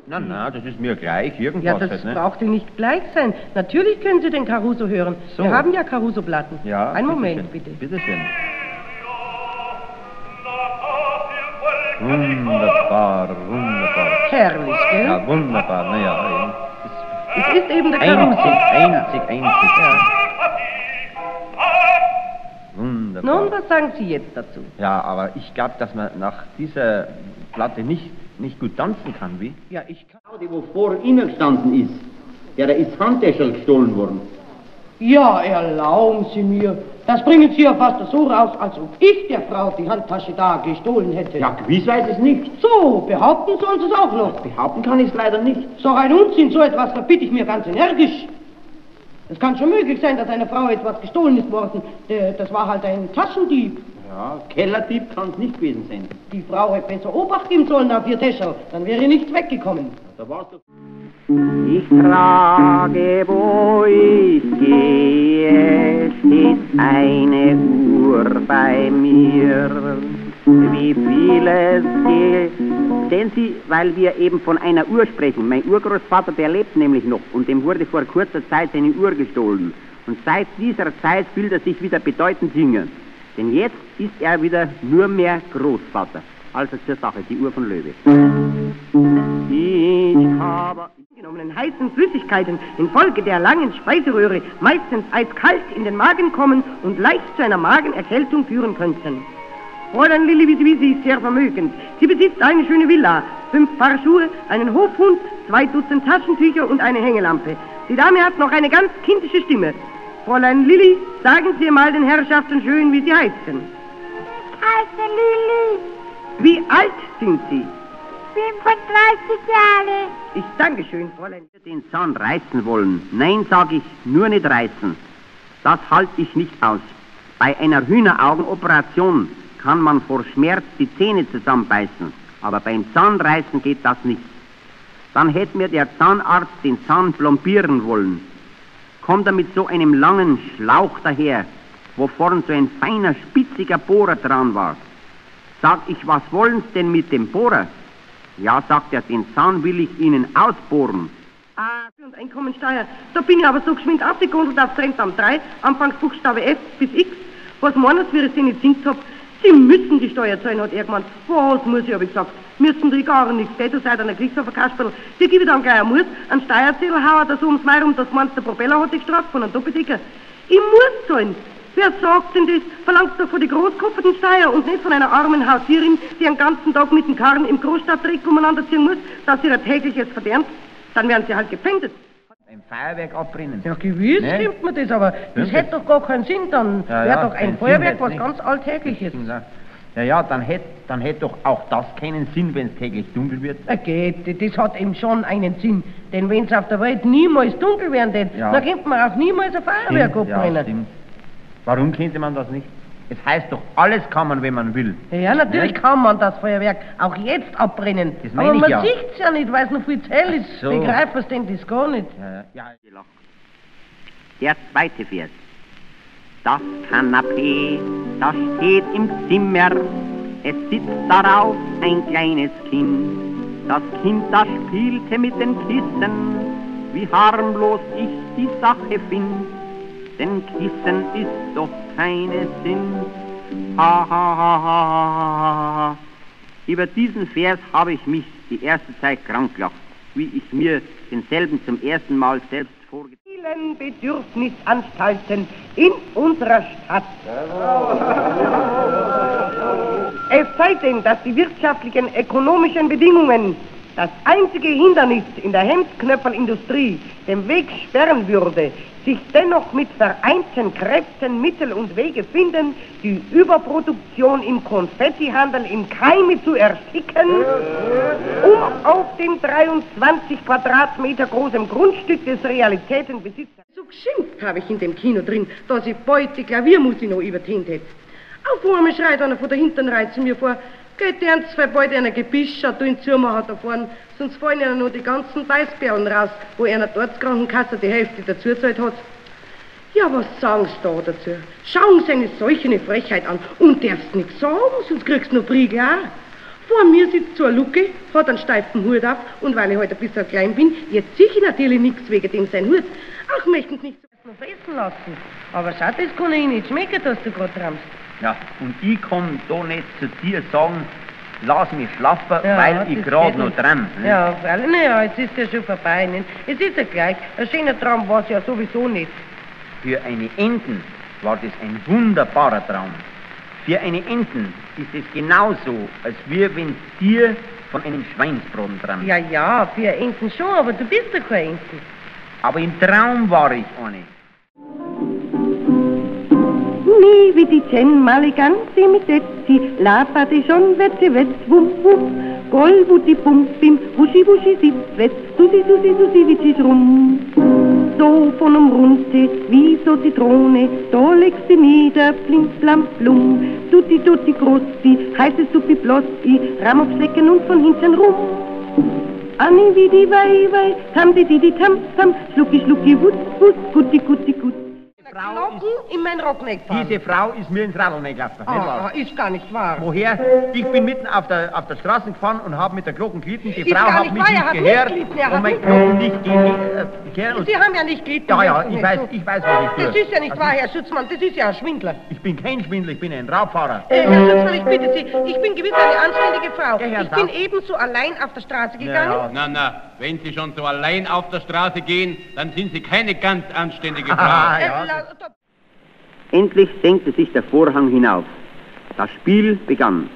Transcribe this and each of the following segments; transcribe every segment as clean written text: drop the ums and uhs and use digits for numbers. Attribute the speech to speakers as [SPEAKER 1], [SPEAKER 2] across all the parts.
[SPEAKER 1] Na, das ist mir gleich, irgendwas
[SPEAKER 2] Ja, das
[SPEAKER 1] halt, ne?
[SPEAKER 2] braucht ja nicht gleich sein. Natürlich können Sie den Caruso hören.
[SPEAKER 1] So.
[SPEAKER 2] Wir haben ja Caruso-Platten.
[SPEAKER 1] Ja,
[SPEAKER 2] Einen Moment,
[SPEAKER 1] schön.
[SPEAKER 2] bitte.
[SPEAKER 1] Bitte schön. Wunderbar, wunderbar.
[SPEAKER 2] Herrlich, gell?
[SPEAKER 1] Ja, wunderbar, naja.
[SPEAKER 2] Es ist eben der Caruso.
[SPEAKER 1] Einzig.
[SPEAKER 2] Ja.
[SPEAKER 1] Wunderbar.
[SPEAKER 2] Nun, was sagen Sie jetzt dazu?
[SPEAKER 1] Ja, aber ich glaube, dass man nach dieser Platte nicht gut tanzen kann, wie?
[SPEAKER 2] Ja, ich kann...
[SPEAKER 3] Die, wo vor Ihnen gestanden ist, der ist Handtäschel gestohlen worden.
[SPEAKER 4] Ja, erlauben Sie mir. Das bringen Sie ja fast so raus, als ob ich der Frau die Handtasche da gestohlen hätte.
[SPEAKER 3] Ja, gewiss weiß es nicht.
[SPEAKER 4] So, behaupten sollen Sie es auch noch.
[SPEAKER 3] Behaupten kann ich es leider nicht.
[SPEAKER 4] So ein Unsinn, so etwas verbitte ich mir ganz energisch. Es kann schon möglich sein, dass einer Frau etwas gestohlen ist worden. Das war halt ein Taschendieb.
[SPEAKER 3] Ja, Kellerdieb kann es nicht gewesen sein.
[SPEAKER 4] Die Frau hätte besser Obacht geben sollen auf ihr Täschel, dann wäre nichts weggekommen.
[SPEAKER 3] Da war's doch.
[SPEAKER 5] Ich frage, wo ich gehe, steht eine Uhr bei mir. Wie vieles geht. Sehen Sie, weil wir eben von einer Uhr sprechen. Mein Urgroßvater, der lebt nämlich noch und dem wurde vor kurzer Zeit seine Uhr gestohlen. Und seit dieser Zeit fühlt er sich wieder bedeutend jünger. Denn jetzt ist er wieder nur mehr Großvater. Also zur Sache, die Uhr von Löwe. Ich habe
[SPEAKER 2] Genommenen heißen Flüssigkeiten infolge der langen Speiseröhre meistens eiskalt in den Magen kommen und leicht zu einer Magenerkältung führen könnten. Fräulein Lilli Wisi ist sehr vermögend. Sie besitzt eine schöne Villa, 5 Paar Schuhe, einen Hofhund, 2 Dutzend Taschentücher und eine Hängelampe. Die Dame hat noch eine ganz kindische Stimme. Fräulein Lilli, sagen Sie mal den Herrschaften schön, wie Sie heißen.
[SPEAKER 6] Ich heiße Lilli.
[SPEAKER 2] Wie alt sind Sie?
[SPEAKER 6] 35 Jahre.
[SPEAKER 2] Ich danke schön, Fräulein.
[SPEAKER 5] den Zahn reißen wollen. Nein, sage ich, nur nicht reißen. Das halte ich nicht aus. Bei einer Hühneraugenoperation kann man vor Schmerz die Zähne zusammenbeißen, aber beim Zahnreißen geht das nicht. Dann hätte mir der Zahnarzt den Zahn plombieren wollen. Kommt er mit so einem langen Schlauch daher, wo vorn so ein feiner, spitziger Bohrer dran war. Sag ich, was wollen's denn mit dem Bohrer? Ja, sagt er, den Zahn will ich Ihnen ausbohren.
[SPEAKER 2] Ah, und Einkommensteuer. Da bin ich aber so geschwind abgekundelt auf Rentamt 3, Anfangsbuchstabe F bis X. Was meinen Sie, wie ich Sie nicht singt hab? Sie müssen die Steuer zahlen, hat er gemeint. Was muss ich, hab ich gesagt. Müssen die gar nichts, gell? Du seid an der Kriegshofferkasperl. Die gebe ich dann gleich einen Muss, einen Steuerzähler hauen, da so ums Mai rum, das meinst der Propeller hat sich gestraft von einem Doppeldicker. Ich muss zahlen. Wer sagt denn das? Verlangt doch von die großkopferten Steuer und nicht von einer armen Hausierin, die den ganzen Tag mit dem Karren im Großstadtdreck umeinander ziehen muss, dass sie ihr tägliches verdient. Dann werden sie halt gepfändet.
[SPEAKER 1] Ein Feuerwerk abbrennen.
[SPEAKER 2] Ja, gewiss
[SPEAKER 1] Ne?
[SPEAKER 2] stimmt mir das, aber das hätte doch gar keinen Sinn. Dann
[SPEAKER 1] Ja,
[SPEAKER 2] wäre
[SPEAKER 1] ja,
[SPEAKER 2] doch ein
[SPEAKER 1] keinen
[SPEAKER 2] Feuerwerk
[SPEAKER 1] Sinn
[SPEAKER 2] was
[SPEAKER 1] hätt's
[SPEAKER 2] ganz
[SPEAKER 1] nicht.
[SPEAKER 2] Alltägliches.
[SPEAKER 1] Ja, dann hätte doch auch das keinen Sinn, wenn es täglich dunkel wird.
[SPEAKER 2] Geht, das hat eben schon einen Sinn. Denn wenn es auf der Welt niemals dunkel werden würde,
[SPEAKER 1] Ja.
[SPEAKER 2] dann könnte man auch niemals ein Feuerwerk abbrennen.
[SPEAKER 1] Ja, stimmt. Warum könnte man das nicht? Es heißt doch, alles kann man, wenn man will.
[SPEAKER 2] Ja, natürlich
[SPEAKER 1] Ne?
[SPEAKER 2] kann man das Feuerwerk auch jetzt abbrennen.
[SPEAKER 1] Das meine
[SPEAKER 2] Aber
[SPEAKER 1] ich
[SPEAKER 2] man
[SPEAKER 1] ja.
[SPEAKER 2] sieht es ja nicht, weil es noch viel zu hell ist.
[SPEAKER 1] Ach so.
[SPEAKER 2] Begreifen Sie denn das gar nicht?
[SPEAKER 1] Ja.
[SPEAKER 5] Der zweite Vers. Das Kanapee, das steht im Zimmer, es sitzt darauf ein kleines Kind. Das Kind, das spielte mit den Kissen, wie harmlos ich die Sache find. Denn Kissen ist doch keine Sinn. Ha, ha, ha, ha, ha, ha. Über diesen Vers habe ich mich die erste Zeit krank gelacht, wie ich mir denselben zum ersten Mal selbst vorgestellt habe.
[SPEAKER 2] Vielen Bedürfnisanstalten in unserer Stadt. Es sei denn, dass die wirtschaftlichen, ökonomischen Bedingungen das einzige Hindernis in der Hemdknöpfelindustrie den Weg sperren würde, sich dennoch mit vereinten Kräften Mittel und Wege finden, die Überproduktion im Konfettihandel in Keime zu ersticken, um auf dem 23 Quadratmeter großen Grundstück des Realitätenbesitzers. So geschimpft habe ich in dem Kino drin, dass ich bald die Klaviermusik noch übertönt hätte. Auf einmal schreit einer von der hinteren Reihe zu mir vor: geht ernst, weil bald einer Gebiss schaut, du ihn zumachen da vorne, sonst fallen ihnen noch die ganzen Beißperlen raus, wo einer dort Krankenkasse die Hälfte dazu gezahlt hat. Ja, was sagen Sie da dazu? Schauen Sie eine solche Frechheit an und darfst nichts sagen, sonst kriegst du noch Briege auch.
[SPEAKER 4] Vor mir sitzt so eine Lucke, hat einen steifen Hut auf und weil ich heute ein bisschen klein bin, jetzt sehe ich natürlich nichts wegen dem sein Hut. Ach, möchten Sie nicht so fressen lassen. Aber schau, das kann ich nicht schmecken, dass du gerade träumst.
[SPEAKER 5] Ja, und ich kann da nicht zu dir sagen, lass mich schlafen,
[SPEAKER 4] Ja,
[SPEAKER 5] weil ich
[SPEAKER 4] das
[SPEAKER 5] gerade
[SPEAKER 4] geht
[SPEAKER 5] noch
[SPEAKER 4] nicht.
[SPEAKER 5] träume.
[SPEAKER 4] Ja, freilich, naja, jetzt ist ja schon vorbei. Nicht? Es ist ja gleich. Ein schöner Traum war es ja sowieso nicht.
[SPEAKER 5] Für eine Enten war das ein wunderbarer Traum. Für eine Enten ist es genauso, als wenn dir von einem Schweinsbraten träumst.
[SPEAKER 4] Ja, ja, für Enten schon, aber du bist doch kein Enten.
[SPEAKER 5] Aber im Traum war ich eine.
[SPEAKER 2] Mi vidi cen maleganti mi tetzi, lapati schon wetze wetz, wum wum, gol wuti pum bim, wuschi wuschi sitz wetz, susi susi susi witzis rum. So von runte, wie so Zitrone, da legst du mi der plim plam plum, tutti tutti grossi, heiße Suppi blossi, Ramm aufs Lecken und von hinten rum. Anni wie die Wei Wei, tam di tam tam, schlucki schlucki wut wut, gutti gutti gut.
[SPEAKER 4] Glocken in mein Rock nicht fahren.
[SPEAKER 5] Diese Frau ist mir ins Radl gelaufen. Nicht wahr?
[SPEAKER 4] Ist gar nicht wahr.
[SPEAKER 5] Woher? Ich bin mitten auf der Straße gefahren und habe mit der Glocken gelitten. Die
[SPEAKER 4] Ist
[SPEAKER 5] Frau
[SPEAKER 4] gar
[SPEAKER 5] hat
[SPEAKER 4] nicht
[SPEAKER 5] mich
[SPEAKER 4] wahr, er
[SPEAKER 5] nicht
[SPEAKER 4] hat nicht
[SPEAKER 5] gehört
[SPEAKER 4] gelitten, er
[SPEAKER 5] und
[SPEAKER 4] hat
[SPEAKER 5] mein
[SPEAKER 4] nicht
[SPEAKER 5] Glocken nicht gehört.
[SPEAKER 4] Sie haben ja nicht gelitten.
[SPEAKER 5] Ja, ja,
[SPEAKER 4] hörst du
[SPEAKER 5] ich
[SPEAKER 4] nicht
[SPEAKER 5] weiß,
[SPEAKER 4] so.
[SPEAKER 5] ich weiß, was ich tue.
[SPEAKER 4] Das ist ja nicht
[SPEAKER 5] Also
[SPEAKER 4] wahr, Herr Schutzmann, das ist ja ein Schwindler.
[SPEAKER 5] Ich bin kein Schwindler, ich bin ein Raubfahrer.
[SPEAKER 4] Herr Schutzmann, ich bitte Sie, ich bin gewiss eine anständige Frau.
[SPEAKER 5] Ja, Herr
[SPEAKER 4] Ich bin
[SPEAKER 5] Sack.
[SPEAKER 4] ebenso allein auf der Straße gegangen.
[SPEAKER 5] Ja,
[SPEAKER 7] Na, wenn Sie schon so allein auf der Straße gehen, dann sind Sie keine ganz anständige
[SPEAKER 5] Ah,
[SPEAKER 7] Frau.
[SPEAKER 5] ja.
[SPEAKER 3] Endlich senkte sich der Vorhang hinauf. Das Spiel begann.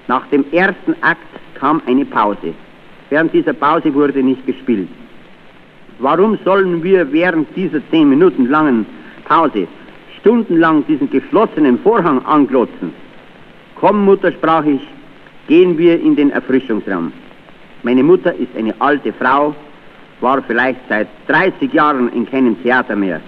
[SPEAKER 3] Nach dem ersten Akt kam eine Pause. Während dieser Pause wurde nicht gespielt. Warum sollen wir während dieser 10 Minuten langen Pause stundenlang diesen geschlossenen Vorhang anglotzen? Komm, Mutter, sprach ich, gehen wir in den Erfrischungsraum. Meine Mutter ist eine alte Frau, war vielleicht seit 30 Jahren in keinem Theater mehr.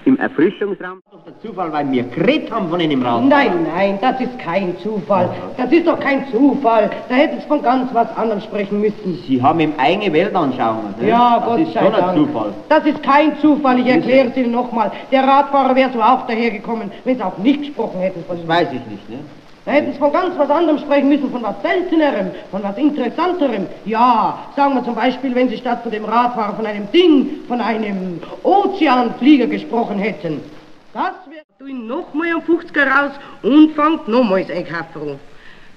[SPEAKER 3] Im Erfrischungsraum.
[SPEAKER 8] Das ist der Zufall, weil wir geredet haben von einem Raum.
[SPEAKER 4] Nein, das ist kein Zufall. Das ist doch kein Zufall. Da hätten Sie von ganz was anderem sprechen müssen.
[SPEAKER 8] Sie haben ihm eigene Weltanschauungen. Ne?
[SPEAKER 4] Ja,
[SPEAKER 8] das
[SPEAKER 4] Gott
[SPEAKER 8] ist
[SPEAKER 4] sei
[SPEAKER 8] schon
[SPEAKER 4] Dank.
[SPEAKER 8] ein Zufall.
[SPEAKER 4] Das ist kein Zufall, ich erkläre es Ihnen nochmal. Der Radfahrer wäre so auch dahergekommen, wenn Sie auch nicht gesprochen hätten von
[SPEAKER 8] Das
[SPEAKER 4] ihm.
[SPEAKER 8] weiß ich nicht, ne?
[SPEAKER 4] Da hätten Sie von ganz was anderem sprechen müssen, von was Seltenerem, von was Interessanterem. Ja, sagen wir zum Beispiel, wenn Sie statt von dem Radfahrer von einem Ding, von einem Ozeanflieger gesprochen hätten. Das wäre, du ihn nochmal am 50er raus und fangt nochmals Einkaufen an.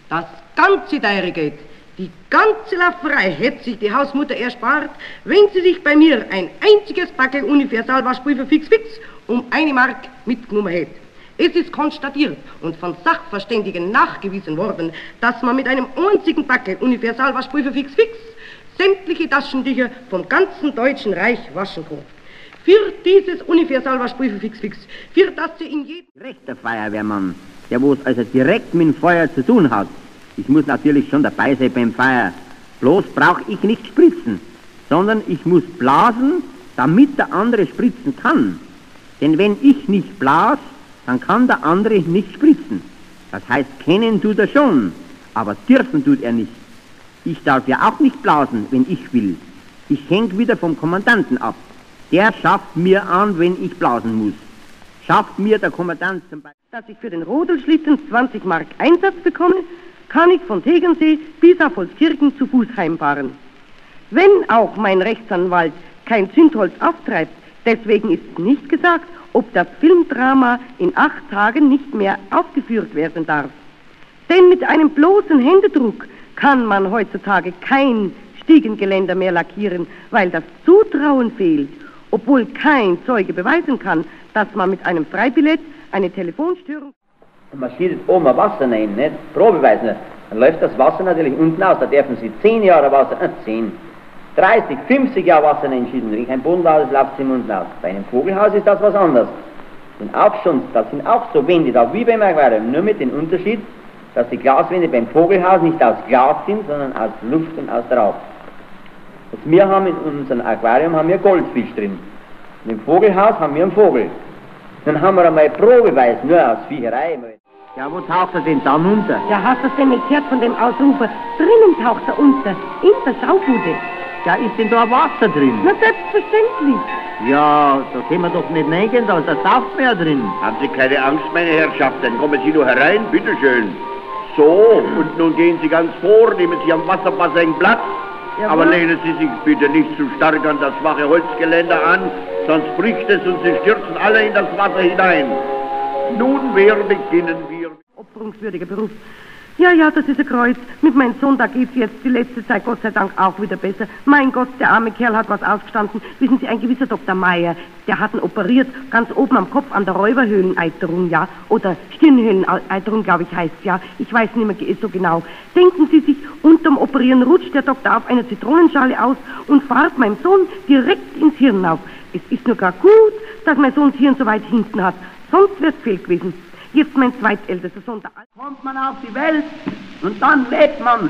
[SPEAKER 4] Das ganze Teure geht. Die ganze Lauferei hätte sich die Hausmutter erspart, wenn sie sich bei mir ein einziges Packel Universalwaschpulver fix um 1 Mark mitgenommen hätte. Es ist konstatiert und von Sachverständigen nachgewiesen worden, dass man mit einem einzigen Packel Universalwaschpulver fix sämtliche Taschentücher vom ganzen Deutschen Reich waschen kann. Für dieses Universalwaschpulver fix, für das sie in jedem...
[SPEAKER 3] Rechter Feuerwehrmann, der wo es also direkt mit dem Feuer zu tun hat. Ich muss natürlich schon dabei sein beim Feuer. Bloß brauche ich nicht spritzen, sondern ich muss blasen, damit der andere spritzen kann. Denn wenn ich nicht blas, dann kann der andere nicht spritzen. Das heißt, kennen tut er schon, aber dürfen tut er nicht. Ich darf ja auch nicht blasen, wenn ich will. Ich hänge wieder vom Kommandanten ab. Der schafft mir an, wenn ich blasen muss. Schafft mir der Kommandant zum Beispiel...
[SPEAKER 2] Dass ich für den Rodelschlitten 20 Mark Einsatz bekomme, kann ich von Tegernsee bis auf Holzkirchen zu Fuß heimfahren. Wenn auch mein Rechtsanwalt kein Zündholz auftreibt, deswegen ist nicht gesagt, ob das Filmdrama in 8 Tagen nicht mehr aufgeführt werden darf. Denn mit einem bloßen Händedruck kann man heutzutage kein Stiegengeländer mehr lackieren, weil das Zutrauen fehlt, obwohl kein Zeuge beweisen kann, dass man mit einem Freibillett eine Telefonstörung...
[SPEAKER 5] Man schießt oben ein Wasser rein, nicht? Probeweis nicht. Dann läuft das Wasser natürlich unten aus, da dürfen Sie 10 Jahre Wasser, 10, 30, 50 Jahre Wasser reinschießen. Wenn ein Bodenhaus läuft im unten aus. Bei einem Vogelhaus ist das was anderes. Und auch schon, das sind auch so Wände da, wie beim Aquarium, nur mit dem Unterschied, dass die Glaswände beim Vogelhaus nicht aus Glas sind, sondern aus Luft und aus Rauch. Und wir haben in unserem Aquarium haben wir Goldfisch drin. Und im Vogelhaus haben wir einen Vogel. Dann haben wir einmal Probeweis, nur aus Viecherei.
[SPEAKER 3] Ja, wo taucht er denn dann unter?
[SPEAKER 2] Ja, hast du denn nicht gehört von dem Ausrufer? Drinnen taucht er unter, in der Schaubude.
[SPEAKER 3] Ja, ist denn da Wasser drin?
[SPEAKER 2] Na, selbstverständlich.
[SPEAKER 3] Ja, da können wir doch nicht reingehen, da ist der Saft mehr drin.
[SPEAKER 9] Haben Sie keine Angst, meine Herrschaften, kommen Sie nur herein, bitteschön. So, und nun gehen Sie ganz vor, nehmen Sie am Wasserbassin Platz,
[SPEAKER 2] Jawohl.
[SPEAKER 9] aber lehnen Sie sich bitte nicht zu stark an das schwache Holzgeländer an, sonst bricht es und Sie stürzen alle in das Wasser hinein. Nunmehr beginnen wir.
[SPEAKER 2] Opferungswürdiger Beruf. Ja, das ist ein Kreuz. Mit meinem Sohn, da geht's jetzt die letzte Zeit Gott sei Dank auch wieder besser. Mein Gott, der arme Kerl hat was ausgestanden. Wissen Sie, ein gewisser Dr. Meyer, der hat ihn operiert, ganz oben am Kopf an der Räuberhöhleneiterung, ja. Oder Stirnhöhleneiterung, glaube ich, heißt ja. Ich weiß nicht mehr so genau. Denken Sie sich, unterm Operieren rutscht der Doktor auf einer Zitronenschale aus und fährt meinem Sohn direkt ins Hirn auf. Es ist nur gar gut, dass mein Sohn das Hirn so weit hinten hat. Sonst wär's fehl gewesen. Jetzt mein zweitältester Sohn.
[SPEAKER 3] Kommt man auf die Welt und dann lebt man.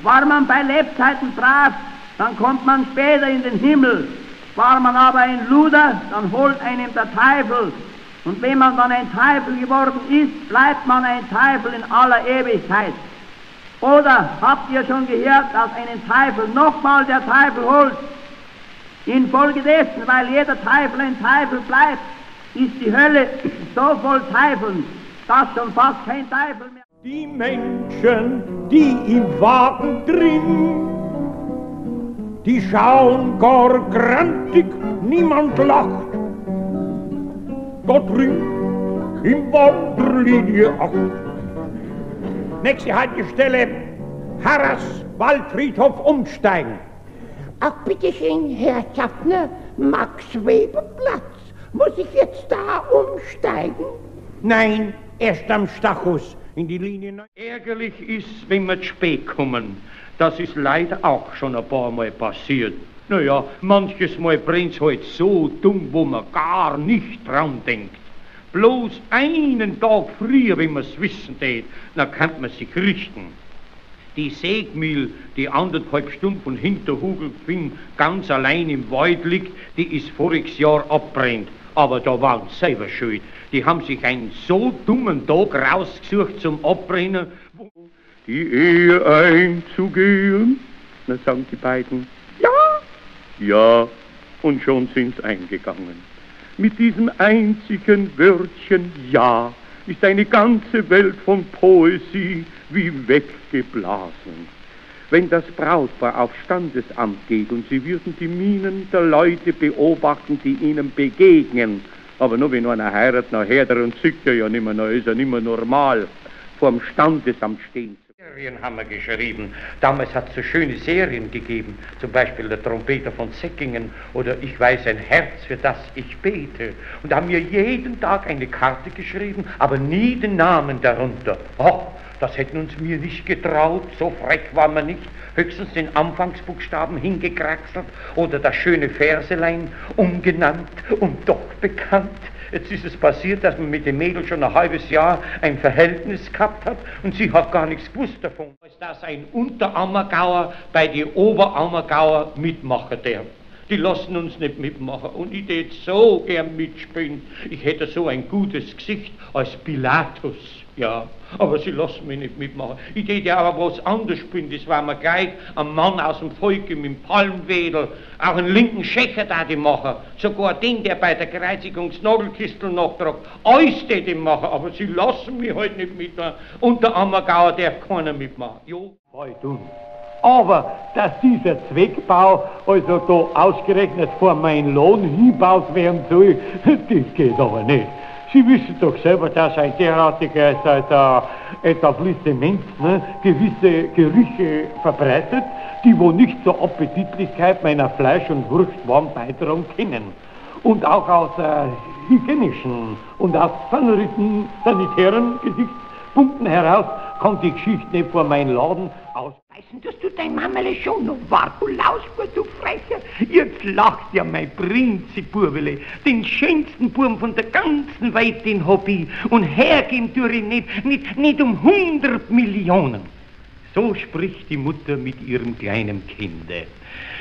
[SPEAKER 3] War man bei Lebzeiten brav, dann kommt man später in den Himmel. War man aber ein Luder, dann holt einem der Teufel. Und wenn man dann ein Teufel geworden ist, bleibt man ein Teufel in aller Ewigkeit. Oder habt ihr schon gehört, dass einen Teufel nochmal der Teufel holt? Infolgedessen, weil jeder Teufel ein Teufel bleibt, ist die Hölle so voll Teufeln, dass schon fast kein Teufel mehr...
[SPEAKER 10] Die Menschen, die im Wagen drin, die schauen gar grantig, niemand lacht. Dort ringt im Wanderlinie 8. Nächste Haltestelle, Harras, Waldfriedhof umsteigen.
[SPEAKER 11] Ach, bitteschön, Herr Schaffner, Max-Weber-Platz. Muss ich jetzt da umsteigen?
[SPEAKER 10] Nein, erst am Stachus in die Linie 9. Ärgerlich ist, wenn wir zu spät kommen. Das ist leider auch schon ein paar Mal passiert. Naja, manches Mal brennt's halt so dumm, wo man gar nicht dran denkt. Bloß einen Tag früher, wenn man's wissen tät, dann kann man sich richten. Die Sägmühl, die 1,5 Stunden von Hinterhugelfing ganz allein im Wald liegt, die ist voriges Jahr abbrennt. Aber da waren sie selber schuld. Die haben sich einen so dummen Tag rausgesucht zum Abbrennen. Die Ehe einzugehen, na sagen die beiden, ja, und schon sind's eingegangen. Mit diesem einzigen Wörtchen ja ist eine ganze Welt von Poesie wie weggeblasen. Wenn das Brautpaar auf Standesamt geht und sie würden die Mienen der Leute beobachten, die ihnen begegnen, aber nur wenn einer heiratet, nachher und sieht ja nicht mehr, dann ist er nicht mehr normal, vorm Standesamt stehen. Serien haben wir geschrieben. Damals hat es so schöne Serien gegeben, zum Beispiel der Trompeter von Säckingen oder Ich weiß ein Herz, für das ich bete. Und da haben wir jeden Tag eine Karte geschrieben, aber nie den Namen darunter. Oh, das hätten uns mir nicht getraut, so frech waren wir nicht. Höchstens den Anfangsbuchstaben hingekraxelt oder das schöne Verselein, ungenannt und doch bekannt. Jetzt ist es passiert, dass man mit dem Mädel schon ein halbes Jahr ein Verhältnis gehabt hat und sie hat gar nichts gewusst davon. Dass ein Unterammergauer bei den Oberammergauer mitmachen darf. Die lassen uns nicht mitmachen und ich hätte so gern mitspielen. Ich hätte so ein gutes Gesicht als Pilatus, ja, aber sie lassen mich nicht mitmachen. Ich hätte ja aber was anderes spielen, das war mir gleich ein Mann aus dem Volke mit dem Palmwedel, auch einen linken Schächer da die machen, sogar den, der bei der Kreuzigung das Nagelkistel nachtragt, alles die machen, aber sie lassen mich halt nicht mitmachen. Und der Ammergauer darf keiner mitmachen. Jo. Aber dass dieser Zweckbau also da ausgerechnet vor meinen Lohn hinbaut werden soll, das geht aber nicht. Sie wissen doch selber, dass ein derartiges Etablissement gewisse Gerüche verbreitet, die wo nicht zur Appetitlichkeit meiner Fleisch- und Wurstwaren beitragen können. Und auch aus hygienischen und aus sanitären Gesichtspunkten heraus kann die Geschichte nicht vor meinen Laden aus.
[SPEAKER 11] Weißen, dass du dein Mammerle schon noch war, du Lausbur, du Frecher.
[SPEAKER 10] Jetzt lacht ja mein Prinzipurwele, den schönsten Burm von der ganzen Welt, den hab ich. Und hergeben tue ich nicht um 100 Millionen. So spricht die Mutter mit ihrem kleinen Kinde.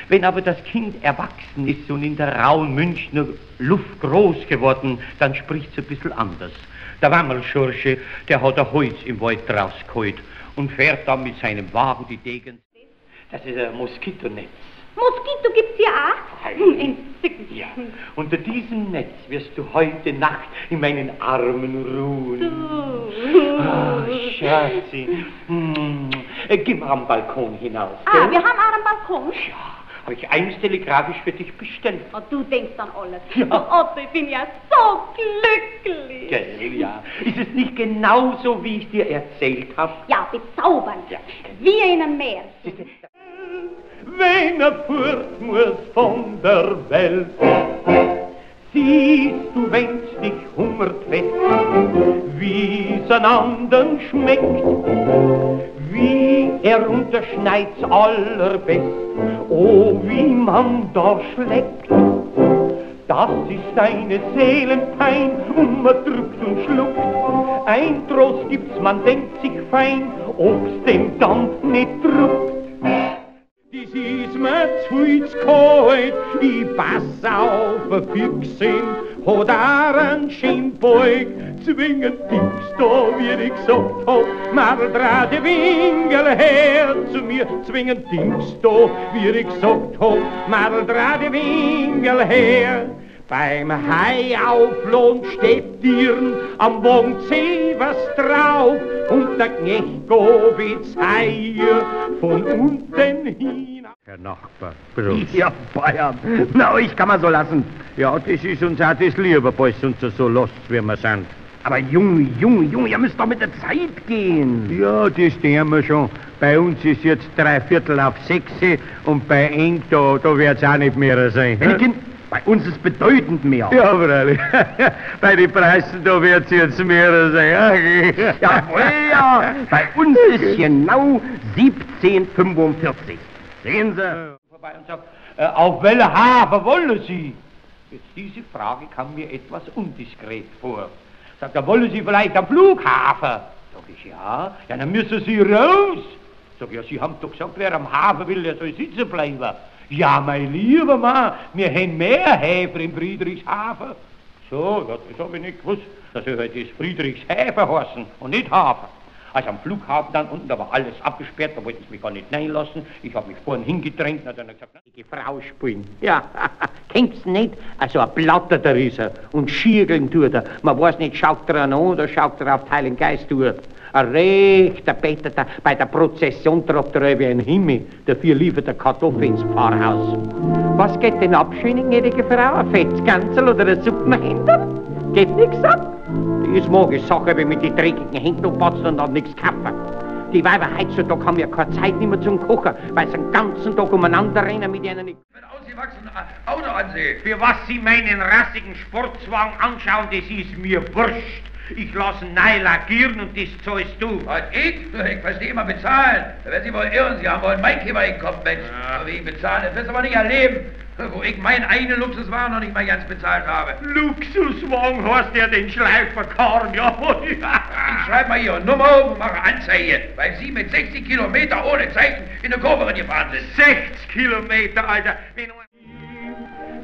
[SPEAKER 10] Wenn aber das Kind erwachsen ist und in der rauen Münchner Luft groß geworden, dann spricht es ein bisschen anders. Der Wammelschursche, der hat ein Holz im Wald rausgeholt und fährt dann mit seinem Wagen die Degen. Das ist ein Moskitonetz.
[SPEAKER 12] Moskito gibt's hier auch? Entzückend.
[SPEAKER 10] Ja, unter diesem Netz wirst du heute Nacht in meinen Armen ruhen. Oh, Schatzi. Geh mal am Balkon hinaus.
[SPEAKER 12] Wir haben auch einen Balkon.
[SPEAKER 10] Ja, habe ich eins telegrafisch für dich bestellt.
[SPEAKER 12] Oh, du denkst an alles.
[SPEAKER 10] Ja.
[SPEAKER 12] Oh, Otto, ich bin ja so glücklich.
[SPEAKER 10] Gell, ja. Ist es nicht genauso, wie ich dir erzählt habe?
[SPEAKER 12] Ja, bezaubernd. Ja. Wie in einem Meer.
[SPEAKER 10] Wenn fort muss von der Welt, siehst du, wenn's dich hungert fest, wie's an anderen schmeckt, wie unterschneit's allerbest, oh, wie man da schlägt. Das ist eine Seelenpein und man drückt und schluckt. Ein Trost gibt's, man denkt sich fein, ob's dem dann nicht druckt. Dies ist mir zu kalt, ich pass auf ein Füchsin, hat auch einen Schienbeug, zwingend Dings da, wie ich gesagt hab, Madel trat die Wingel her zu mir, zwingend Dings da, wie ich gesagt hab, Madel trat die Wingel her. Beim Haiauflohn steht Tieren am Wagen was drauf und der Knecht gobit's Haie von unten hin.
[SPEAKER 13] Herr Nachbar, Prost.
[SPEAKER 14] Ja, Bayern, na, euch kann man so lassen.
[SPEAKER 13] Ja, das ist uns auch das lieber, falls uns so lost, wie wir sind.
[SPEAKER 14] Aber Junge, ihr müsst doch mit der Zeit gehen.
[SPEAKER 13] Ja, das tun wir schon. Bei uns ist jetzt 6:15 und bei eng, da wird's auch nicht mehr sein.
[SPEAKER 14] Bei uns ist bedeutend mehr.
[SPEAKER 13] Ja, freilich. Bei den Preisen, da wird's jetzt mehr sein.
[SPEAKER 14] Ja, bei uns ist genau 17:45. Sehen Sie?
[SPEAKER 10] Vorbei und sagt, auf welche Hafen wollen Sie? Jetzt diese Frage kam mir etwas undiskret vor. Sagt er, wollen Sie vielleicht am Flughafen? Sag ich, ja. Ja, dann müssen Sie raus. Sag, ja, Sie haben doch gesagt, wer am Hafen will, der soll sitzen bleiben. Ja, mein lieber Mann, wir haben mehr Häfen in Friedrichshafen. So, das habe ich nicht gewusst. Das soll halt das Friedrichshafen heißen und nicht Hafen. Also am Flughafen dann unten, da war alles abgesperrt, da wollten sie mich gar nicht reinlassen. Ich habe mich vorhin hingedrängt und dann hat er gesagt, die Frau spielen. Ja, kennst du nicht? Also ein Platter da ist er und schiegeln tut er. Man weiß nicht, schaut er an oder schaut er auf Heiligen Geist durch. Ein rechter Better, bei der Prozession tropft er wie ein Himmel. Dafür liefert der Kartoffel ins Pfarrhaus. Was geht denn ab, schöne gnädige Frau? Ein Fetzganzel oder ein Suppenhändler? Geht nix ab? Das mag ich Sache, wenn mit die dreckigen Händen abpatzt und dann nichts kaufen. Die Weiber heutzutage haben ja keine Zeit mehr zum Kochen, weil sie den ganzen Tag umeinander rennen mit ihnen nicht.
[SPEAKER 15] Ein ausgewachsenes Auto ansehen.
[SPEAKER 10] Für was Sie meinen rassigen Sportswagen anschauen, das ist mir wurscht. Ich lasse ihn neu lackieren und das zahlst du.
[SPEAKER 15] Was, ich? Ich verstehe mal bezahlen. Da werden Sie wohl irren. Sie haben wohl einen Maikäfer im Kopf, Mensch. Ja. Wie ich bezahlen, das wirst du aber nicht erleben. Wo ich meinen eigenen Luxuswagen noch nicht mal ganz bezahlt habe.
[SPEAKER 10] Luxuswagen heißt ja den Schleiferkarren, jawohl.
[SPEAKER 15] Ich schreibe mal Ihre Nummer auf und mache Anzeige, weil Sie mit 60 Kilometer ohne Zeichen in der Kurve gefahren sind.
[SPEAKER 10] 60 Kilometer, Alter.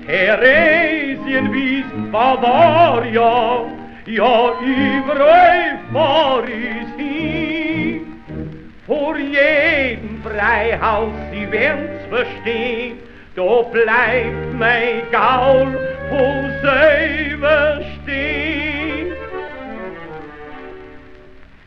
[SPEAKER 10] Theresienwies, Bavaria, ja, überall fahr ich hin. Vor jedem Freihaus, Sie werden's verstehen, da bleibt mein Gaul wo selber stehen.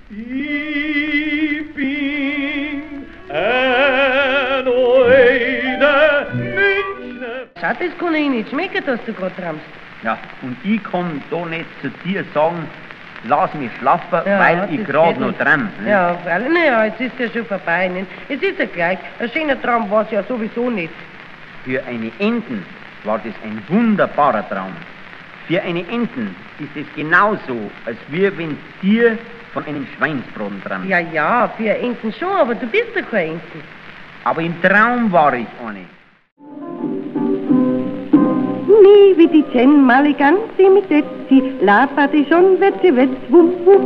[SPEAKER 10] Ich bin ein alter Münchner.
[SPEAKER 2] Schau, das kann ich nicht schmecken, dass du gerade trampst.
[SPEAKER 1] Ja, und ich kann da nicht zu dir sagen, lass mich schlafen, ja, weil ich gerade noch träum. Ne?
[SPEAKER 2] Ja, freilich, naja, es ist ja schon vorbei. Ne? Es ist ja gleich, ein schöner Traum war es ja sowieso nicht.
[SPEAKER 1] Für eine Enten war das ein wunderbarer Traum. Für eine Enten ist es genauso, als wenn dir von einem Schweinsbraten träumt.
[SPEAKER 2] Ja, ja, für Enten schon, aber du bist doch kein Enten.
[SPEAKER 1] Aber im Traum war ich eine.
[SPEAKER 2] Nie wie die Chen Maliganzi mit Etzi, laperte schon, wetzi, wetz, wuff, wuff,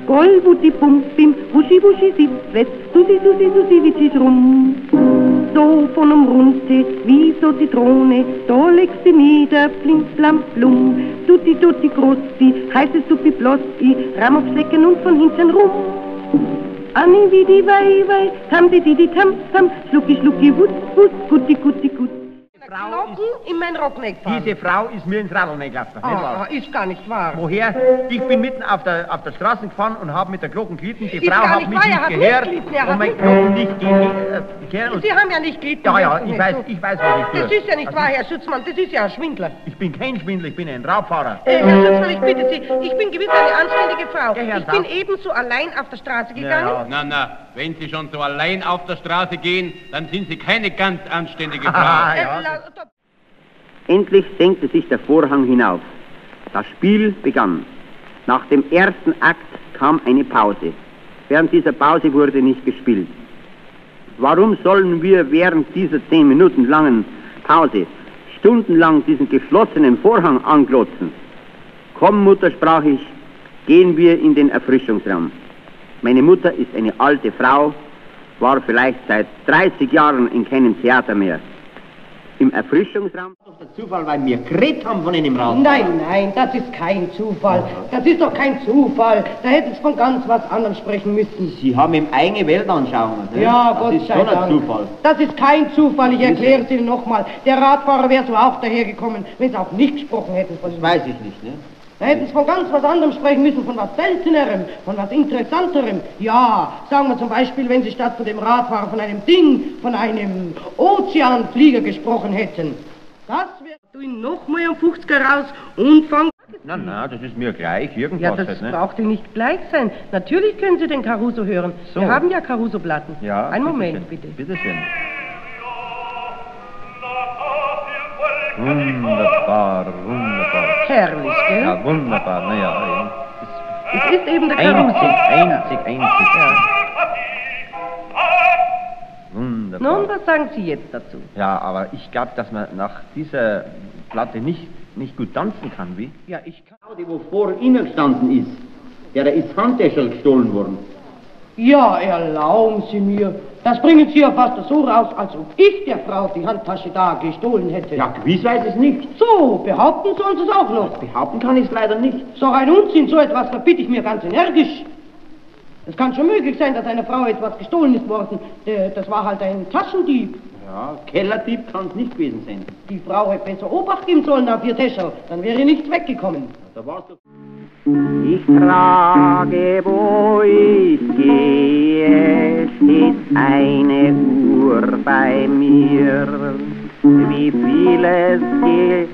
[SPEAKER 2] goll, wutti, pum, bim, wuschi, wuschi, sitz, wetz, susi, susi, susi, witzig rum. So von Runde, wie so Zitrone, da legst sie nieder, plim, plam, plum, tutti, tutti, grossi, heiße Suppi, blossi, Ram aufs Lecken und von hinten rum. Anni wie die Wei, tam di di tam, schlucki schlucki wut, wut, gutti gutti gut. Glocken in mein Rockneck fahren.
[SPEAKER 1] Diese Frau ist mir ins Radlneck gelaufen.
[SPEAKER 2] Ist gar nicht wahr.
[SPEAKER 1] Woher? Ich bin mitten auf der Straße gefahren und habe mit der Glocken gelitten. Die Frau hat mich nicht gehört und mein Glocken nicht gehört.
[SPEAKER 2] Sie haben ja nicht gelitten.
[SPEAKER 1] Ja, ich weiß, was ich tue.
[SPEAKER 2] Das ist ja nicht wahr, Herr Schutzmann, das ist ja ein Schwindler.
[SPEAKER 1] Ich bin kein Schwindler, ich bin ein Raubfahrer.
[SPEAKER 2] Herr Schutzmann, ich bitte Sie, ich bin gewiss eine anständige Frau. Ich bin ebenso allein auf der Straße gegangen.
[SPEAKER 7] Na, wenn Sie schon so allein auf der Straße gehen, dann sind Sie keine ganz anständige Frau.
[SPEAKER 3] Endlich senkte sich der Vorhang hinauf. Das Spiel begann. Nach dem ersten Akt kam eine Pause. Während dieser Pause wurde nicht gespielt. Warum sollen wir während dieser 10 Minuten langen Pause stundenlang diesen geschlossenen Vorhang anglotzen? Komm, Mutter, sprach ich, gehen wir in den Erfrischungsraum. Meine Mutter ist eine alte Frau, war vielleicht seit 30 Jahren in keinem Theater mehr. Im Erfrischungsraum.
[SPEAKER 8] Das ist doch der Zufall, weil wir geredet haben von einem Raum.
[SPEAKER 4] Nein, das ist kein Zufall. Das ist doch kein Zufall. Da hätten Sie von ganz was anderem sprechen müssen.
[SPEAKER 8] Sie haben ihm eigene Weltanschauung.
[SPEAKER 4] Ja, Gott sei Dank.
[SPEAKER 8] Das ist schon ein Zufall.
[SPEAKER 4] Das ist kein Zufall, ich erkläre es Ihnen nochmal. Der Radfahrer wäre so auch dahergekommen, wenn Sie auch nicht gesprochen hätten von ihm.
[SPEAKER 8] Das weiß ich nicht, ne?
[SPEAKER 4] Da hätten Sie von ganz was anderem sprechen müssen, von was Seltenerem, von was Interessanterem. Ja, sagen wir zum Beispiel, wenn Sie statt von dem Radfahrer von einem Ozeanflieger gesprochen hätten. Das wäre...
[SPEAKER 2] Du ihn nochmal am 50er raus und fang...
[SPEAKER 1] Na, das ist mir gleich, irgendwas.
[SPEAKER 2] Ja, das
[SPEAKER 1] halt, ne?
[SPEAKER 2] braucht ja nicht gleich sein. Natürlich können Sie den Caruso hören.
[SPEAKER 1] So.
[SPEAKER 2] Wir haben ja Caruso-Platten.
[SPEAKER 1] Ja,
[SPEAKER 2] einen Moment, bitte.
[SPEAKER 1] Bitteschön. Wunderbar.
[SPEAKER 2] Herrlich, gell?
[SPEAKER 1] Ja, wunderbar, naja.
[SPEAKER 2] Es ist eben der Caruso.
[SPEAKER 1] Einzig.
[SPEAKER 2] Ja.
[SPEAKER 1] Wunderbar.
[SPEAKER 2] Nun, was sagen Sie jetzt dazu?
[SPEAKER 1] Ja, aber ich glaube, dass man nach dieser Platte nicht gut tanzen kann, wie?
[SPEAKER 2] Ja, ich kann.
[SPEAKER 8] Die, wo vor Ihnen gestanden ist, der ist Handtäschel gestohlen worden.
[SPEAKER 4] Ja, erlauben Sie mir. Das bringen Sie ja fast so raus, als ob ich der Frau die Handtasche da gestohlen hätte.
[SPEAKER 8] Ja, gewiss weiß es nicht.
[SPEAKER 4] So, behaupten sollen Sie es auch noch.
[SPEAKER 8] Behaupten kann ich es leider nicht.
[SPEAKER 4] So ein Unsinn, so etwas verbitte ich mir ganz energisch. Es kann schon möglich sein, dass einer Frau etwas gestohlen ist worden. Das war halt ein Taschendieb.
[SPEAKER 8] Ja, Kellerdieb kann es nicht gewesen sein.
[SPEAKER 4] Die Frau hätte besser Obacht geben sollen auf ihr Täschel, dann wäre nichts weggekommen.
[SPEAKER 8] Da war's doch...
[SPEAKER 3] Ich frage, wo ich gehe, steht eine Uhr bei mir. Wie viel es geht.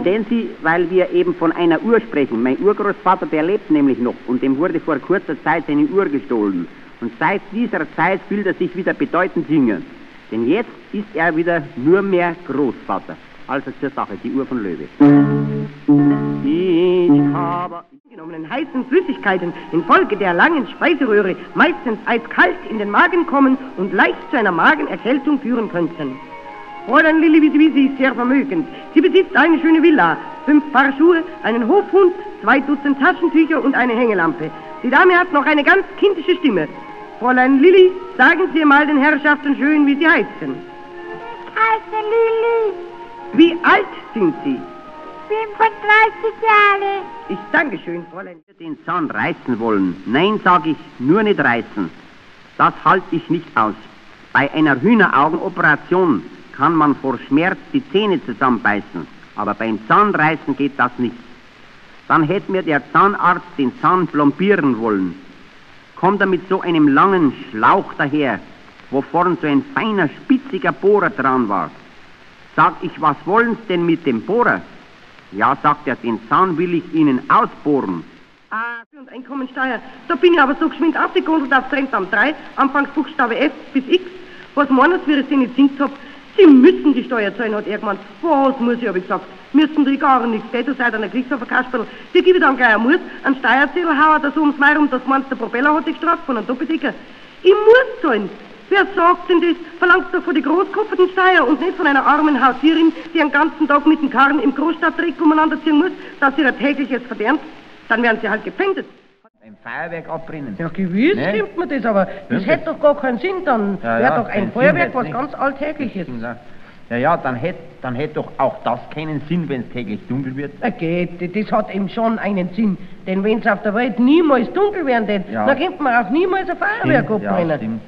[SPEAKER 3] Sehen Sie, weil wir eben von einer Uhr sprechen. Mein Urgroßvater, der lebt nämlich noch und dem wurde vor kurzer Zeit seine Uhr gestohlen. Und seit dieser Zeit fühlt er sich wieder bedeutend jünger. Denn jetzt ist er wieder nur mehr Großvater. Also zur Sache, die Uhr von Löwe. Ich habe
[SPEAKER 2] genommenen heißen Flüssigkeiten infolge der langen Speiseröhre meistens eiskalt in den Magen kommen und leicht zu einer Magenerkältung führen könnten. Fräulein Lilli Wiese ist sehr vermögend. Sie besitzt eine schöne Villa, 5 Paar Schuhe, einen Hofhund, 2 Dutzend Taschentücher und eine Hängelampe. Die Dame hat noch eine ganz kindische Stimme. Fräulein Lilli, sagen Sie mal den Herrschaften schön, wie Sie heißen.
[SPEAKER 6] Ich heiße Lilli.
[SPEAKER 2] Wie alt sind Sie?
[SPEAKER 6] 35 Jahre.
[SPEAKER 3] Ich danke schön, Fräulein. Den Zahn reißen wollen. Nein, sag ich, nur nicht reißen. Das halte ich nicht aus. Bei einer Hühneraugenoperation kann man vor Schmerz die Zähne zusammenbeißen, aber beim Zahnreißen geht das nicht. Dann hätte mir der Zahnarzt den Zahn plombieren wollen. Kommt er mit so einem langen Schlauch daher, wo vorn so ein feiner, spitziger Bohrer dran war. Sag ich, was wollen's denn mit dem Bohrer? Ja, sagt er, den Zahn will ich Ihnen ausbohren.
[SPEAKER 2] Und Einkommensteuer. Da bin ich aber so geschwind aufgegondelt auf Trentamt 3, Anfangsbuchstabe F bis X. Was meinen Sie, wie ich Sie nicht singt hab? Sie müssen die Steuer zahlen, hat er gemeint. Was muss ich, hab ich gesagt. Müssen die gar nichts, gell? Du seid einer Kriegshofer-Kasperl. Die gebe ich dann gleich einen Steuerzettel hauen, da so ums Mai rum, das meinst der Propeller hat dich gestraft von einem Doppeldecker. Ich muss zahlen. Wer sagt denn das? Verlangt doch von die großkopferten Steuer und nicht von einer armen Hausierin, die den ganzen Tag mit dem Karren im Großstadtdreck umeinander ziehen muss, dass sie ihr tägliches verdient. Dann werden sie halt gepfändet.
[SPEAKER 1] Ein Feuerwerk abbrennen.
[SPEAKER 2] Ja, gewiss stimmt mir das, aber das hätte doch gar keinen Sinn. Dann wäre doch ein Feuerwerk was ganz Alltägliches.
[SPEAKER 1] Ja, dann hätt doch auch das keinen Sinn, wenn es täglich dunkel wird.
[SPEAKER 4] Geht, das hat eben schon einen Sinn. Denn wenn es auf der Welt niemals dunkel werden wird,
[SPEAKER 1] Ja.
[SPEAKER 4] dann könnte man auch niemals ein Feuerwerk abbrennen.
[SPEAKER 1] Ja, stimmt.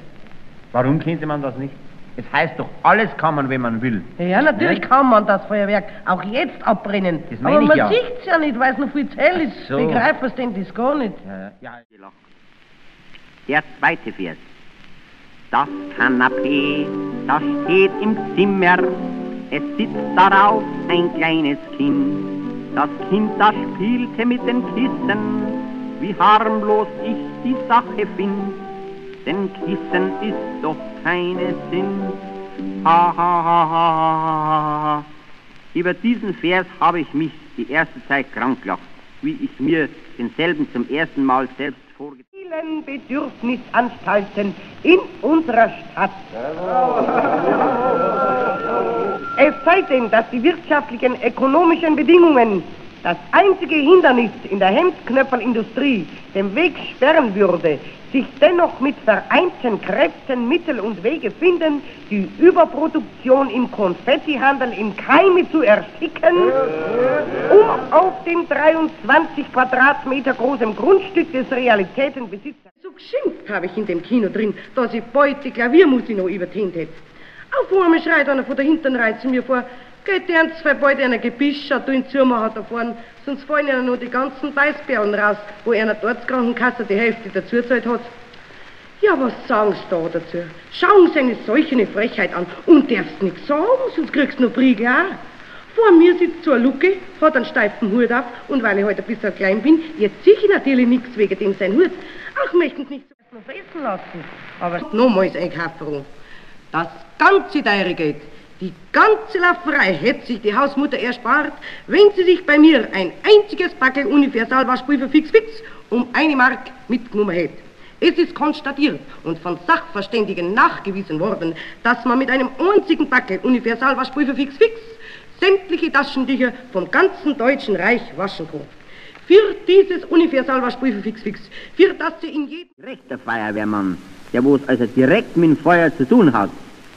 [SPEAKER 1] Warum könnte man das nicht? Es heißt doch, alles kann man, wenn man will.
[SPEAKER 4] Ja, natürlich kann man das Feuerwerk auch jetzt abbrennen.
[SPEAKER 1] Das meine
[SPEAKER 4] Aber
[SPEAKER 1] ich
[SPEAKER 4] man
[SPEAKER 1] ja.
[SPEAKER 4] sieht's ja nicht, weil es noch viel zu hell ist.
[SPEAKER 1] so.
[SPEAKER 4] Begreifen Sie denn das gar nicht?
[SPEAKER 1] Ja.
[SPEAKER 5] Der zweite Vers. Das Kanapee, das steht im Zimmer, es sitzt darauf ein kleines Kind. Das Kind, das spielte mit den Kissen, wie harmlos ich die Sache find. Denn Kissen ist doch keine Sinn. Ha, ha, ha, ha, ha, ha. Über diesen Vers habe ich mich die erste Zeit krank gelacht, wie ich mir denselben zum ersten Mal selbst vorgestellt habe.
[SPEAKER 2] Vielen Bedürfnisanstalten in unserer Stadt. Es sei denn, dass die wirtschaftlichen, ökonomischen Bedingungen das einzige Hindernis in der Hemdknöpfelindustrie den Weg sperren würde, sich dennoch mit vereinten Kräften Mittel und Wege finden, die Überproduktion im Konfettihandel im Keime zu ersticken, um auf dem 23 Quadratmeter großen Grundstück des Realitätenbesitzers.
[SPEAKER 4] So geschimpft habe ich in dem Kino drin, dass ich bald die Klaviermusik noch übertönt hätte. Auf einmal schreit einer von der hinteren Reihe zu mir vor, geht ernstfrei bald einer Gebisch, schaut du ihn zumachen da vorne, sonst fallen ihnen noch die ganzen Weißperlen raus, wo einer dort Krankenkasse die Hälfte dazu gezahlt hat. Ja, was sagen Sie da dazu? Schauen Sie eine solche Frechheit an und darfst nichts sagen, sonst kriegst du noch Priegel auch. Vor mir sitzt so ein Lucke, hat einen steifen Hut auf und weil ich heute ein bisschen klein bin, jetzt sehe ich natürlich nichts wegen dem sein Hut. Auch möchten Sie nicht so noch fressen lassen. Aber nochmals einkaufen. Das ganze teure Geld, die ganze Lauferei hätte sich die Hausmutter erspart, wenn sie sich bei mir ein einziges Packel Universalwaschpulver fix um 1 Mark mitgenommen hätte. Es ist konstatiert und von Sachverständigen nachgewiesen worden, dass man mit einem einzigen Packel Universalwaschpulver fix sämtliche Taschentücher vom ganzen Deutschen Reich waschen kann. Für dieses Universalwaschpulver fix, für das sie in jedem...
[SPEAKER 3] Rechter Feuerwehrmann, der wo es also direkt mit dem Feuer zu tun hat.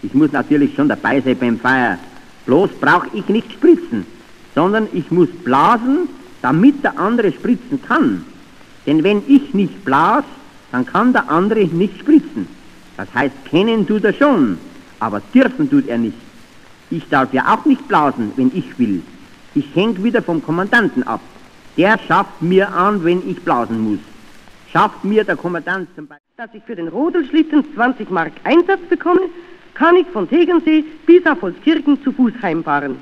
[SPEAKER 3] Ich muss natürlich schon dabei sein beim Feuer. Bloß brauche ich nicht spritzen, sondern ich muss blasen, damit der andere spritzen kann. Denn wenn ich nicht blas, dann kann der andere nicht spritzen. Das heißt, kennen tut er schon, aber dürfen tut er nicht. Ich darf ja auch nicht blasen, wenn ich will. Ich hänge wieder vom Kommandanten ab. Der schafft mir an, wenn ich blasen muss. Schafft mir der Kommandant zum Beispiel...
[SPEAKER 2] Dass ich für den Rodelschlitten 20 Mark Einsatz bekomme, kann ich von Tegernsee bis auf Holzkirchen zu Fuß heimfahren.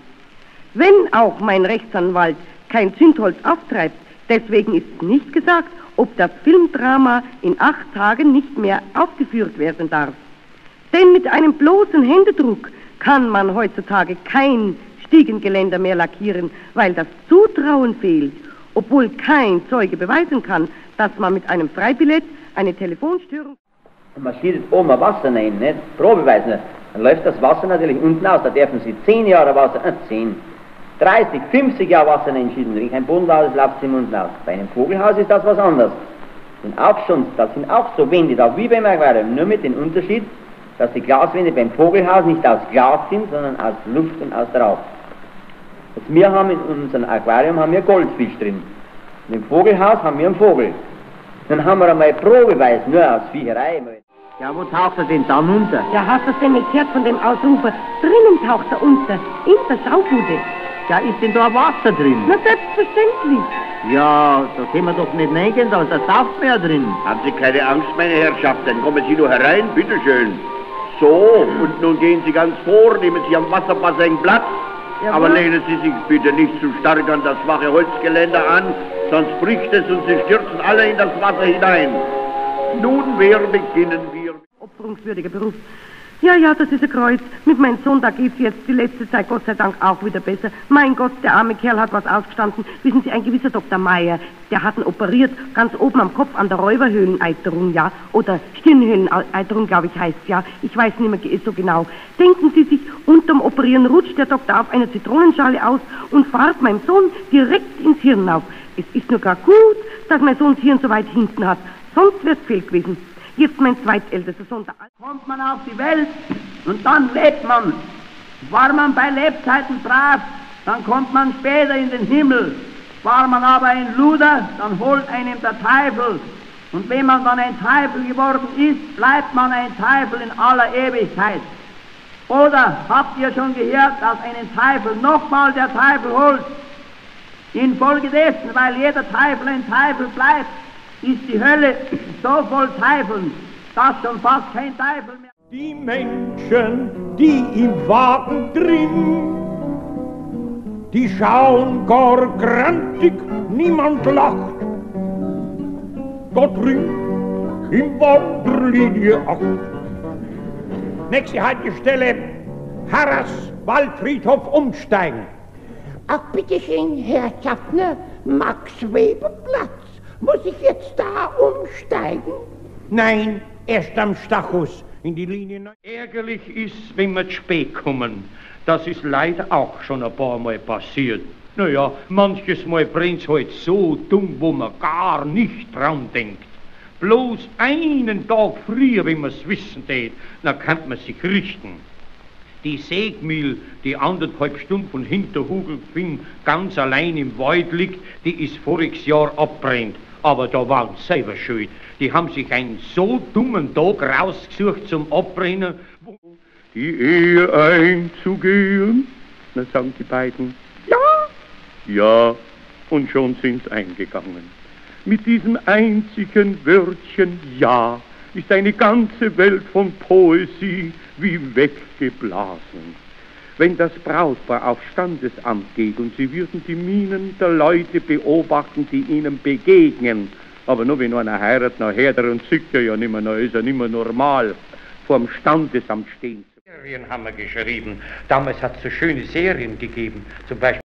[SPEAKER 2] Wenn auch mein Rechtsanwalt kein Zündholz auftreibt, deswegen ist nicht gesagt, ob das Filmdrama in 8 Tagen nicht mehr aufgeführt werden darf. Denn mit einem bloßen Händedruck kann man heutzutage kein Stiegengeländer mehr lackieren, weil das Zutrauen fehlt, obwohl kein Zeuge beweisen kann, dass man mit einem Freibillett eine Telefonstörung...
[SPEAKER 8] Und man schießt oben ein Wasser rein, nicht? Probeweis nicht. Dann läuft das Wasser natürlich unten aus, da dürfen Sie 10 Jahre Wasser, 10, 30, 50 Jahre Wasser reinschießen. Wenn kein Boden aus ist, läuft es im unten aus. Bei einem Vogelhaus ist das was anderes. Das sind auch so Wände da, wie beim Aquarium, nur mit dem Unterschied, dass die Glaswände beim Vogelhaus nicht aus Glas sind, sondern aus Luft und aus Rauch. Also wir haben in unserem Aquarium Goldfisch drin. Und im Vogelhaus haben wir einen Vogel. Dann haben wir einmal Probeweis, nur aus Viecherei.
[SPEAKER 3] Ja, wo taucht er denn dann unter?
[SPEAKER 2] Ja, hast du es denn nicht gehört von dem Ausrufer? Drinnen taucht er unter, in der Schaubude.
[SPEAKER 3] Ja, ist denn da Wasser drin?
[SPEAKER 2] Na, selbstverständlich.
[SPEAKER 3] Ja, da können wir doch nicht reingehen, da sauft man ja drin.
[SPEAKER 9] Haben Sie keine Angst, meine Herrschaften, kommen Sie nur herein, bitteschön. So, und nun gehen Sie ganz vor, nehmen Sie am Wasserbassin Platz.
[SPEAKER 2] Jawohl.
[SPEAKER 9] Aber lehnen Sie sich bitte nicht zu stark an das schwache Holzgeländer an, sonst bricht es und Sie stürzen alle in das Wasser hinein. Nunmehr beginnen wir.
[SPEAKER 2] Opferungswürdiger Beruf. Ja, das ist ein Kreuz. Mit meinem Sohn, da geht's jetzt die letzte Zeit Gott sei Dank auch wieder besser. Mein Gott, der arme Kerl hat was ausgestanden. Wissen Sie, ein gewisser Dr. Meier, der hat ihn operiert, ganz oben am Kopf an der Räuberhöhleneiterung, ja, oder Stirnhöhleneiterung, glaube ich, heißt ja. Ich weiß nicht mehr so genau. Denken Sie sich, unterm Operieren rutscht der Doktor auf einer Zitronenschale aus und fährt meinem Sohn direkt ins Hirn auf. Es ist nur gar gut, dass mein Sohn das Hirn so weit hinten hat. Sonst wär's fehl gewesen. Jetzt mein zweitältester Sohn.
[SPEAKER 3] Kommt man auf die Welt und dann lebt man. War man bei Lebzeiten brav, dann kommt man später in den Himmel. War man aber ein Luder, dann holt einem der Teufel. Und wenn man dann ein Teufel geworden ist, bleibt man ein Teufel in aller Ewigkeit. Oder habt ihr schon gehört, dass einen Teufel nochmal der Teufel holt? Infolgedessen, weil jeder Teufel ein Teufel bleibt, ist die Hölle so voll Teufeln, dass schon fast kein Teufel mehr...
[SPEAKER 10] Die Menschen, die im Wagen drin, die schauen gar grantig, niemand lacht. Da drin, im Wanderlinie 8. Nächste Haltestelle, Harras, Waldfriedhof umsteigen.
[SPEAKER 11] Ach, bitteschön, Herr Schaffner, Max-Weber-Platz. Muss ich jetzt da umsteigen?
[SPEAKER 10] Nein, erst am Stachus in die Linie 9. Ärgerlich ist, wenn wir zu spät kommen. Das ist leider auch schon ein paar Mal passiert. Naja, manches Mal brennt's halt so dumm, wo man gar nicht dran denkt. Bloß einen Tag früher, wenn man's wissen tät, dann kann man sich richten. Die Sägmühl, die 1,5 Stunden von Hinterhugelfing ganz allein im Wald liegt, die ist voriges Jahr abbrennt. Aber da waren sie selber schuld. Die haben sich einen so dummen Tag rausgesucht zum Abbrennen. Die Ehe einzugehen? Na, sagen die beiden. Ja. Ja, und schon sind's eingegangen. Mit diesem einzigen Wörtchen Ja ist eine ganze Welt von Poesie wie weggeblasen. Wenn das Brautpaar auf Standesamt geht und sie würden die Mienen der Leute beobachten, die ihnen begegnen, aber nur wenn einer heiratet, nachher und sieht er ja nicht mehr, dann ist er nicht mehr normal, vorm Standesamt stehen. Serien haben wir geschrieben. Damals hat es so schöne Serien gegeben, zum Beispiel